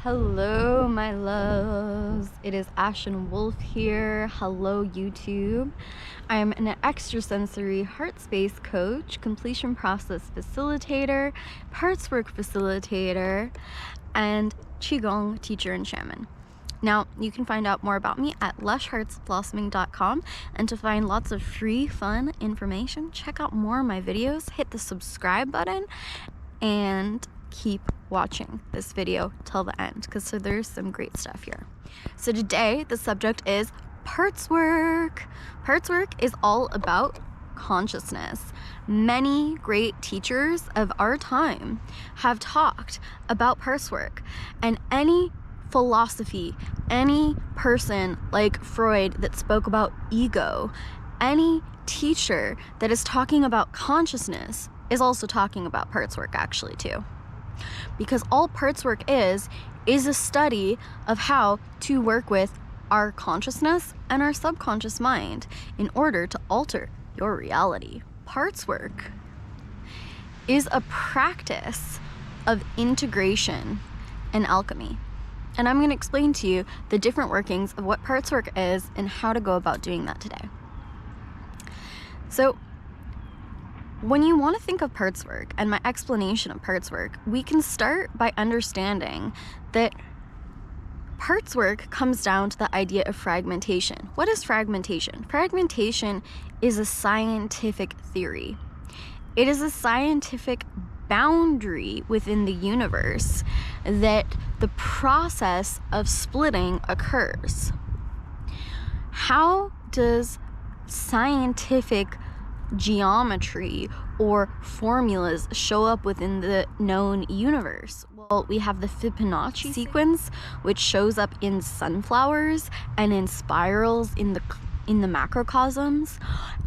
Hello, my loves. It is Ashen Wolf here. Hello, YouTube. I am an extrasensory heart space coach, completion process facilitator, parts work facilitator, and Qigong teacher and shaman. Now, you can find out more about me at lushheartsblossoming.com, and to find lots of free, fun information, check out more of my videos, hit the subscribe button, and keep watching this video till the end, because there's some great stuff here. So today, the subject is parts work. Parts work is all about consciousness. Many great teachers of our time have talked about parts work, and any philosophy, any person like Freud that spoke about ego, any teacher that is talking about consciousness is also talking about parts work actually too. Because all parts work is a study of how to work with our consciousness and our subconscious mind in order to alter your reality. Parts work is a practice of integration and alchemy. And I'm going to explain to you the different workings of what parts work is and how to go about doing that today. So, when you want to think of parts work and my explanation of parts work, we can start by understanding that parts work comes down to the idea of fragmentation. What is fragmentation? Fragmentation is a scientific theory. It is a scientific boundary within the universe that the process of splitting occurs. How does scientific geometry or formulas show up within the known universe? Well, we have the Fibonacci sequence, which shows up in sunflowers and in spirals in the macrocosms,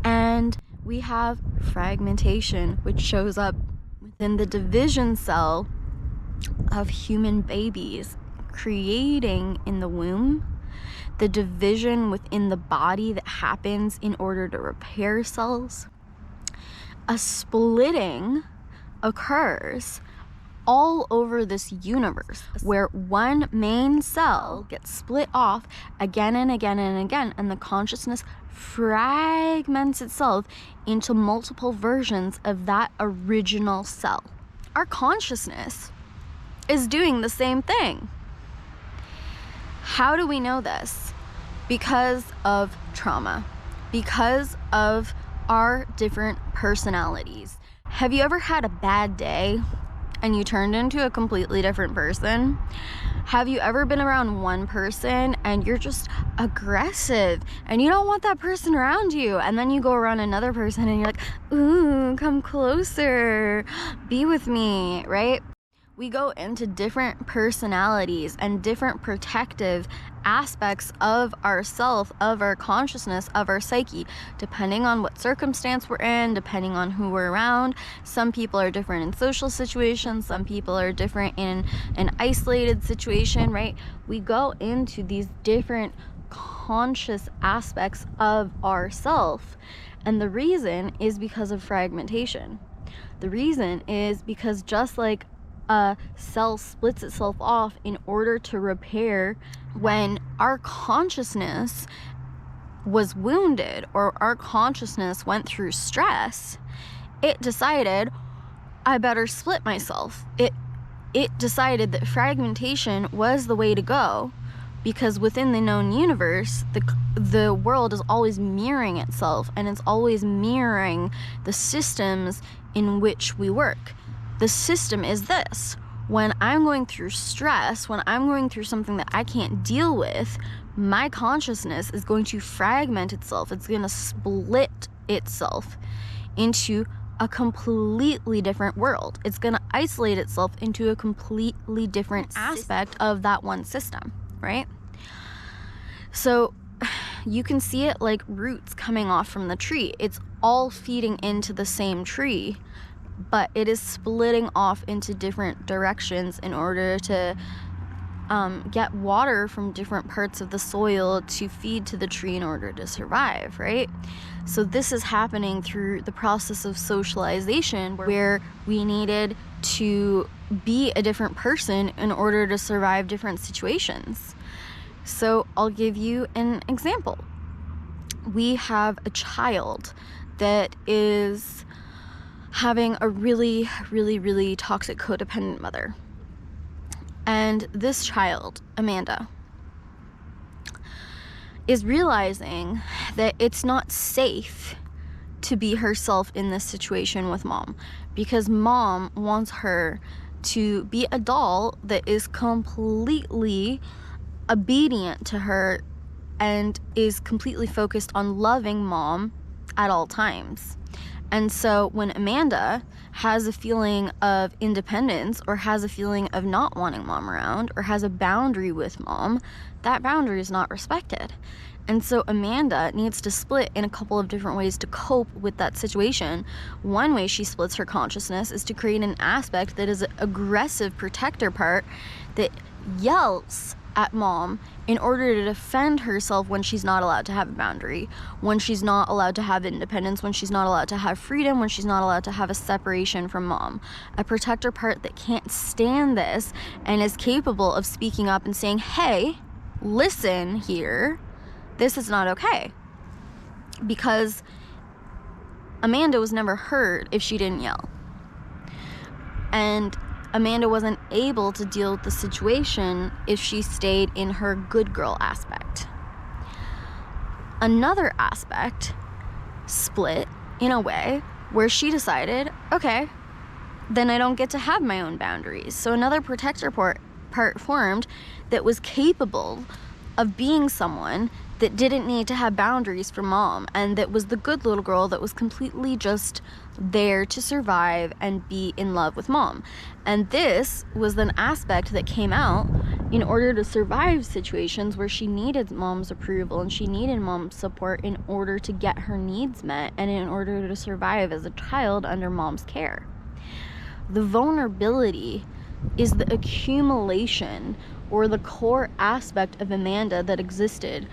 and we have fragmentation, which shows up within the division cell of human babies, creating in the womb the division within the body that happens in order to repair cells. A splitting occurs all over this universe where one main cell gets split off again and again and again, and the consciousness fragments itself into multiple versions of that original cell. Our consciousness is doing the same thing. How do we know this? Because of trauma, because of our different personalities. Have you ever had a bad day and you turned into a completely different person? Have you ever been around one person and you're just aggressive and you don't want that person around you, and then you go around another person and you're like, ooh, come closer, be with me, right? We go into different personalities and different protective aspects of ourself, of our consciousness, of our psyche, depending on what circumstance we're in, depending on who we're around. Some people are different in social situations, some people are different in an isolated situation, right? We go into these different conscious aspects of ourself, and the reason is because of fragmentation. The reason is because just like a cell splits itself off in order to repair, when our consciousness was wounded or our consciousness went through stress, it decided, I better split myself. It decided that fragmentation was the way to go, because within the known universe, the world is always mirroring itself, and it's always mirroring the systems in which we work. The system is this: when I'm going through stress, when I'm going through something that I can't deal with, my consciousness is going to fragment itself. It's going to split itself into a completely different world. It's going to isolate itself into a completely different aspect of that one system, right? So you can see it like roots coming off from the tree. It's all feeding into the same tree, but it is splitting off into different directions in order to get water from different parts of the soil to feed to the tree in order to survive, right? So this is happening through the process of socialization, where we needed to be a different person in order to survive different situations. So I'll give you an example. We have a child that is having a really, really, really toxic codependent mother. And this child, Amanda, is realizing that it's not safe to be herself in this situation with mom, because mom wants her to be a doll that is completely obedient to her and is completely focused on loving mom at all times. And so when Amanda has a feeling of independence, or has a feeling of not wanting mom around, or has a boundary with mom, that boundary is not respected. And so Amanda needs to split in a couple of different ways to cope with that situation. One way she splits her consciousness is to create an aspect that is an aggressive protector part that yells at mom in order to defend herself when she's not allowed to have a boundary, when she's not allowed to have independence, when she's not allowed to have freedom, when she's not allowed to have a separation from mom. A protector part that can't stand this and is capable of speaking up and saying, hey, listen here, this is not okay. Because Amanda was never heard if she didn't yell. And Amanda wasn't able to deal with the situation if she stayed in her good girl aspect. Another aspect split in a way where she decided, okay, then I don't get to have my own boundaries. So another protector part formed that was capable of being someone that didn't need to have boundaries from mom, and that was the good little girl that was completely just there to survive and be in love with mom. And this was an aspect that came out in order to survive situations where she needed mom's approval and she needed mom's support in order to get her needs met and in order to survive as a child under mom's care. The vulnerability is the accumulation or the core aspect of Amanda that existed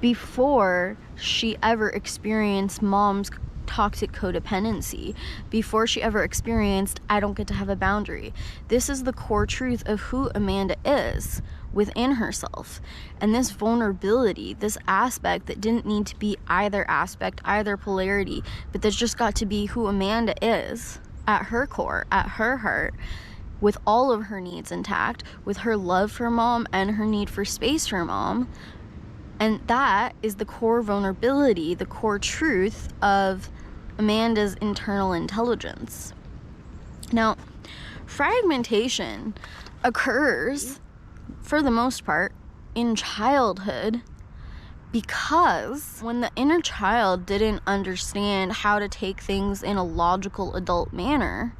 before she ever experienced mom's toxic codependency, before she ever experienced, I don't get to have a boundary. This is the core truth of who Amanda is within herself. And this vulnerability, this aspect that didn't need to be either aspect, either polarity, but that's just got to be who Amanda is at her core, at her heart, with all of her needs intact, with her love for mom and her need for space for mom. And that is the core vulnerability, the core truth of Amanda's internal intelligence. Now, fragmentation occurs, for the most part, in childhood, because when the inner child didn't understand how to take things in a logical adult manner,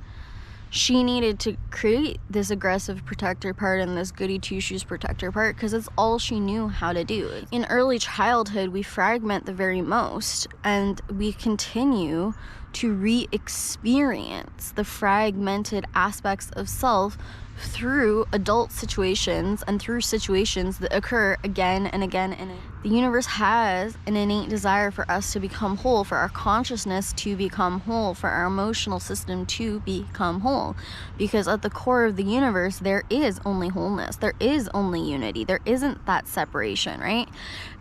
she needed to create this aggressive protector part and this goody two-shoes protector part because it's all she knew how to do. In early childhood, we fragment the very most, and we continue to re-experience the fragmented aspects of self through adult situations and through situations that occur again and again and again. The universe has an innate desire for us to become whole, for our consciousness to become whole, for our emotional system to become whole. Because at the core of the universe, there is only wholeness. There is only unity. There isn't that separation, right?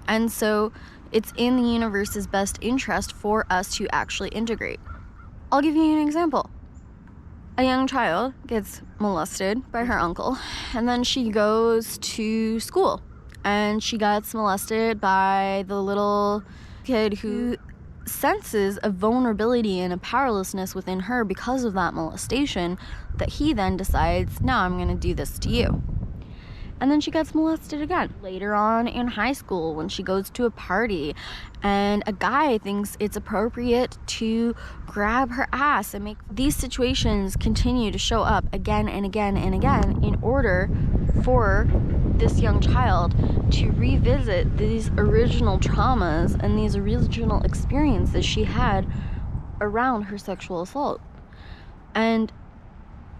And so it's in the universe's best interest for us to actually integrate. I'll give you an example. A young child gets molested by her uncle, and then she goes to school and she gets molested by the little kid who senses a vulnerability and a powerlessness within her because of that molestation, that he then decides, now I'm going to do this to you. And then she gets molested again later on in high school when she goes to a party and a guy thinks it's appropriate to grab her ass and make these situations continue to show up again and again and again in order for this young child to revisit these original traumas and these original experiences she had around her sexual assault. And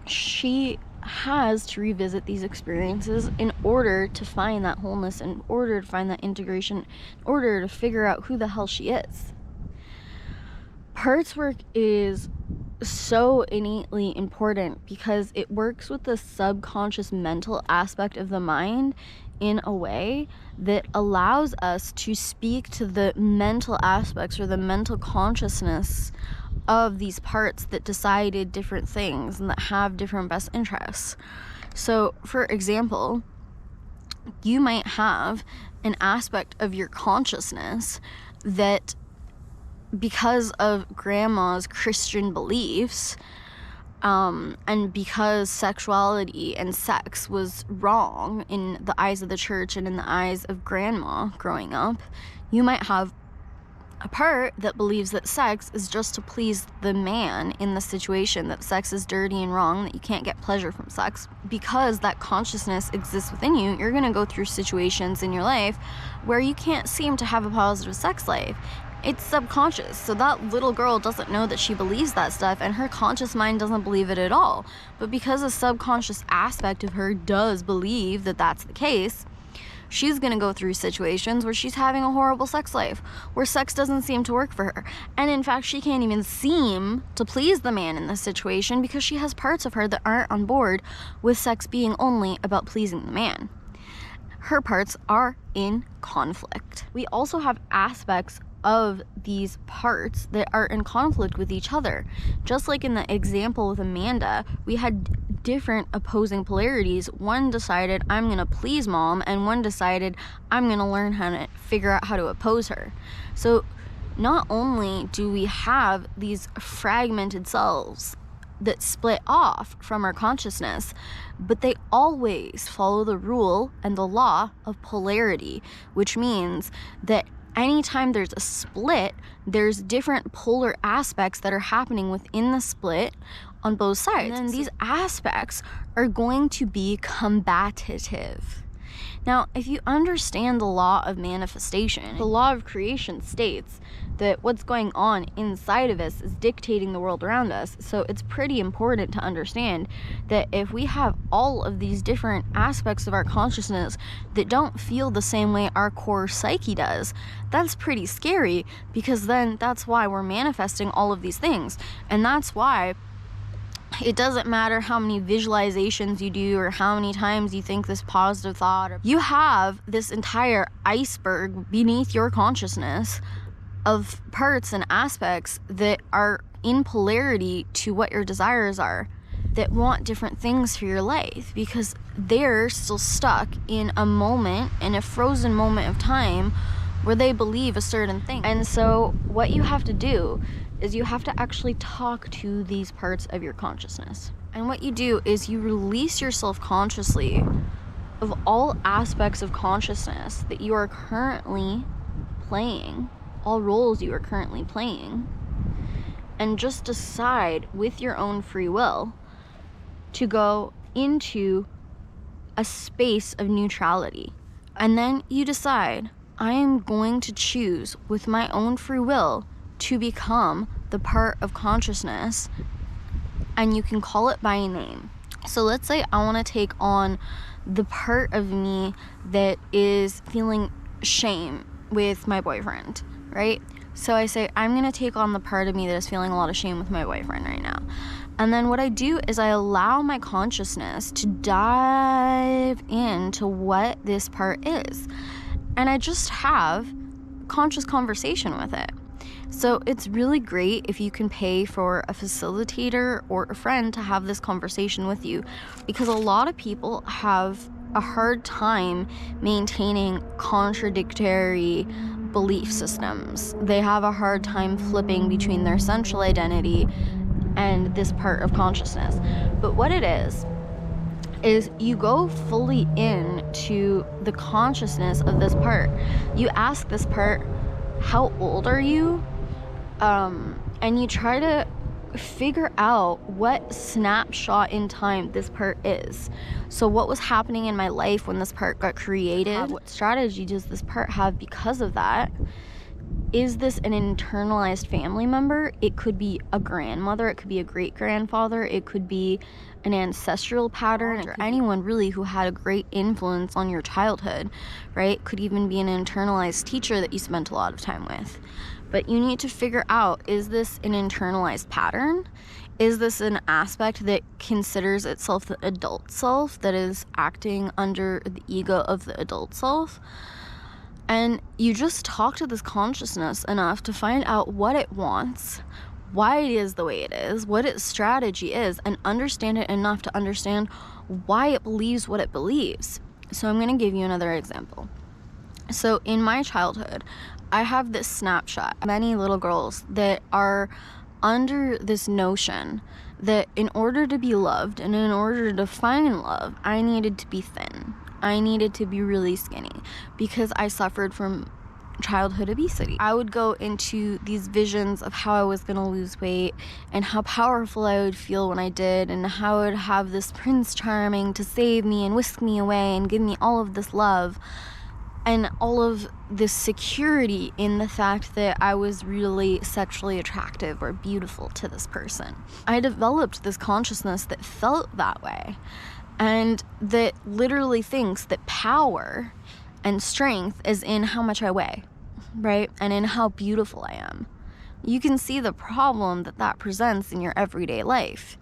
she has to revisit these experiences in order to find that wholeness, in order to find that integration, in order to figure out who the hell she is. Parts work is so innately important because it works with the subconscious mental aspect of the mind in a way that allows us to speak to the mental aspects or the mental consciousness of these parts that decided different things and that have different best interests. So, for example, you might have an aspect of your consciousness that, because of grandma's Christian beliefs, and because sexuality and sex was wrong in the eyes of the church and in the eyes of grandma growing up, you might have a part that believes that sex is just to please the man in the situation, that sex is dirty and wrong, that you can't get pleasure from sex. Because that consciousness exists within you, you're going to go through situations in your life where you can't seem to have a positive sex life. It's subconscious, so that little girl doesn't know that she believes that stuff, and her conscious mind doesn't believe it at all. But because a subconscious aspect of her does believe that that's the case, she's going to go through situations where she's having a horrible sex life, where sex doesn't seem to work for her. And in fact, she can't even seem to please the man in this situation because she has parts of her that aren't on board with sex being only about pleasing the man. Her parts are in conflict. We also have aspects of these parts that are in conflict with each other. Just like in the example with Amanda, we had different opposing polarities. One decided, I'm gonna please mom, and one decided, I'm gonna learn how to figure out how to oppose her. So not only do we have these fragmented selves that split off from our consciousness, but they always follow the rule and the law of polarity, which means that anytime there's a split, there's different polar aspects that are happening within the split on both sides. And then these aspects are going to be combative. Now, if you understand the law of manifestation, the law of creation states that what's going on inside of us is dictating the world around us. So it's pretty important to understand that if we have all of these different aspects of our consciousness that don't feel the same way our core psyche does, that's pretty scary, because then that's why we're manifesting all of these things. And that's why it doesn't matter how many visualizations you do or how many times you think this positive thought. You have this entire iceberg beneath your consciousness of parts and aspects that are in polarity to what your desires are, that want different things for your life because they're still stuck in a moment, in a frozen moment of time where they believe a certain thing. And so what you have to do is you have to actually talk to these parts of your consciousness. And what you do is you release yourself consciously of all aspects of consciousness that you are currently playing, all roles you are currently playing, and just decide with your own free will to go into a space of neutrality. And then you decide, I am going to choose with my own free will to become the part of consciousness, and you can call it by a name. So let's say I want to take on the part of me that is feeling shame with my boyfriend, right? So I say, I'm going to take on the part of me that is feeling a lot of shame with my boyfriend right now. And then what I do is I allow my consciousness to dive into what this part is. And I just have conscious conversation with it. So it's really great if you can pay for a facilitator or a friend to have this conversation with you, because a lot of people have a hard time maintaining contradictory belief systems. They have a hard time flipping between their central identity and this part of consciousness. But what it is you go fully into the consciousness of this part. You ask this part, how old are you? And you try to figure out what snapshot in time this part is. So what was happening in my life when this part got created? What strategy does this part have because of that? Is this an internalized family member? It could be a grandmother, it could be a great-grandfather, it could be an ancestral pattern, or anyone really who had a great influence on your childhood, right? Could even be an internalized teacher that you spent a lot of time with. But you need to figure out, is this an internalized pattern? Is this an aspect that considers itself the adult self, that is acting under the ego of the adult self? And you just talk to this consciousness enough to find out what it wants, why it is the way it is, what its strategy is, and understand it enough to understand why it believes what it believes. So I'm going to give you another example. So in my childhood, I have this snapshot. Many little girls that are under this notion that in order to be loved and in order to find love, I needed to be thin. I needed to be really skinny because I suffered from childhood obesity. I would go into these visions of how I was going to lose weight and how powerful I would feel when I did, and how I would have this Prince Charming to save me and whisk me away and give me all of this love and all of this security in the fact that I was really sexually attractive or beautiful to this person. I developed this consciousness that felt that way, and that literally thinks that power and strength is in how much I weigh, right? And in how beautiful I am. You can see the problem that that presents in your everyday life.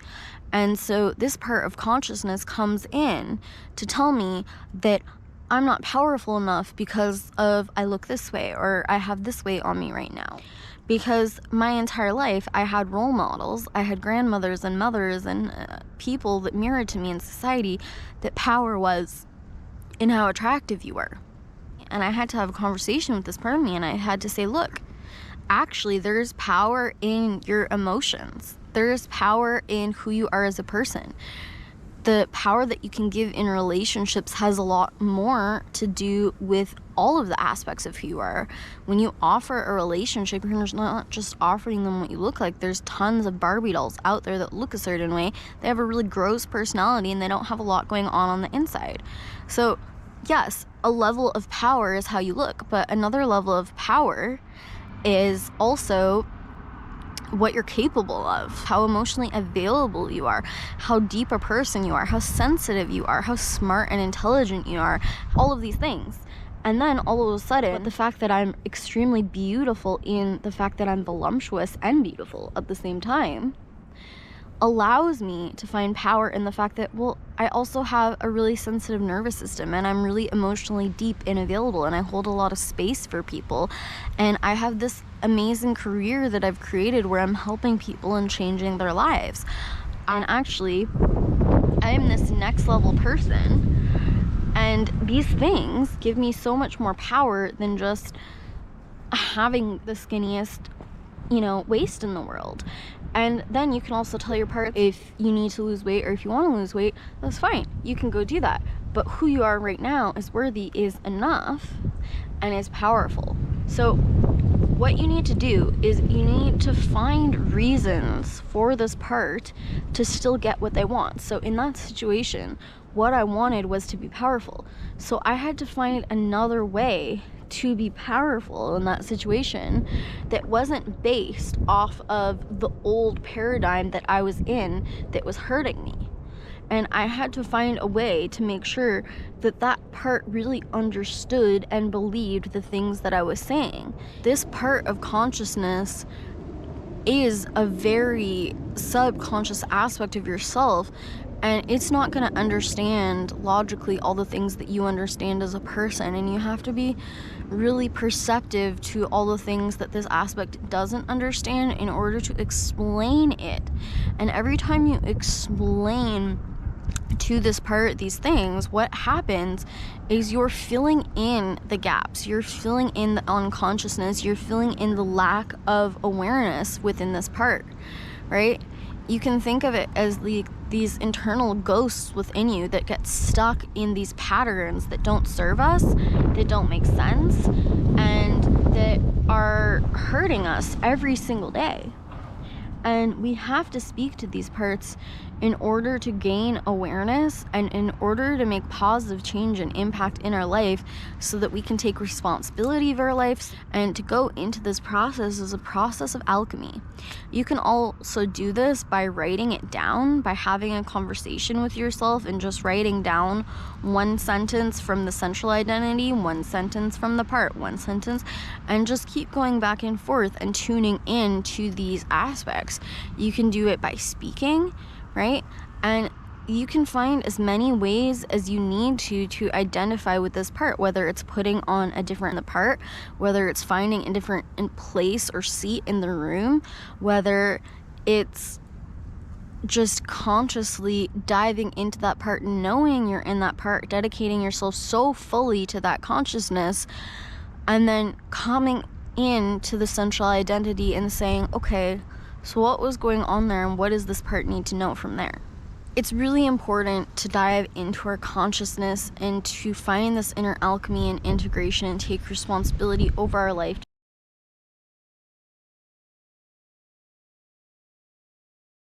And so this part of consciousness comes in to tell me that I'm not powerful enough because of I look this way or I have this weight on me right now. Because my entire life, I had role models, I had grandmothers and mothers and people that mirrored to me in society that power was in how attractive you were. And I had to have a conversation with this part of me, and I had to say, look, actually there's power in your emotions. There's power in who you are as a person. The power that you can give in relationships has a lot more to do with all of the aspects of who you are. When you offer a relationship, you're not just offering them what you look like. There's tons of Barbie dolls out there that look a certain way. They have a really gross personality and they don't have a lot going on the inside. So yes, a level of power is how you look, but another level of power is also what you're capable of, how emotionally available you are, how deep a person you are, how sensitive you are, how smart and intelligent you are, all of these things. And then all of a sudden, the fact that I'm extremely beautiful in the fact that I'm voluptuous and beautiful at the same time allows me to find power in the fact that, well, I also have a really sensitive nervous system and I'm really emotionally deep and available and I hold a lot of space for people, and I have this amazing career that I've created where I'm helping people and changing their lives. And actually, I am this next level person, and these things give me so much more power than just having the skinniest, waist in the world. And then you can also tell your partner if you need to lose weight or if you want to lose weight, that's fine. You can go do that. But who you are right now is worthy, is enough, and is powerful. So what you need to do is you need to find reasons for this part to still get what they want. So in that situation, what I wanted was to be powerful. So I had to find another way to be powerful in that situation that wasn't based off of the old paradigm that I was in that was hurting me. And I had to find a way to make sure that that part really understood and believed the things that I was saying. This part of consciousness is a very subconscious aspect of yourself, and it's not going to understand logically all the things that you understand as a person, and you have to be really perceptive to all the things that this aspect doesn't understand in order to explain it. And every time you explain to this part these things, what happens is you're filling in the gaps, you're filling in the unconsciousness, you're filling in the lack of awareness within this part, right? You can think of it as these internal ghosts within you that get stuck in these patterns that don't serve us, that don't make sense, and that are hurting us every single day. And we have to speak to these parts in order to gain awareness and in order to make positive change and impact in our life, so that we can take responsibility of our lives. And to go into this process is a process of alchemy. You can also do this by writing it down, by having a conversation with yourself and just writing down one sentence from the central identity, one sentence from the part, one sentence, and just keep going back and forth and tuning in to these aspects. You can do it by speaking, right? And you can find as many ways as you need to identify with this part, whether it's putting on a different part, whether it's finding a different place or seat in the room, whether it's just consciously diving into that part, knowing you're in that part, dedicating yourself so fully to that consciousness, and then coming into the central identity and saying, okay, so what was going on there and what does this part need to know from there? It's really important to dive into our consciousness and to find this inner alchemy and integration and take responsibility over our life.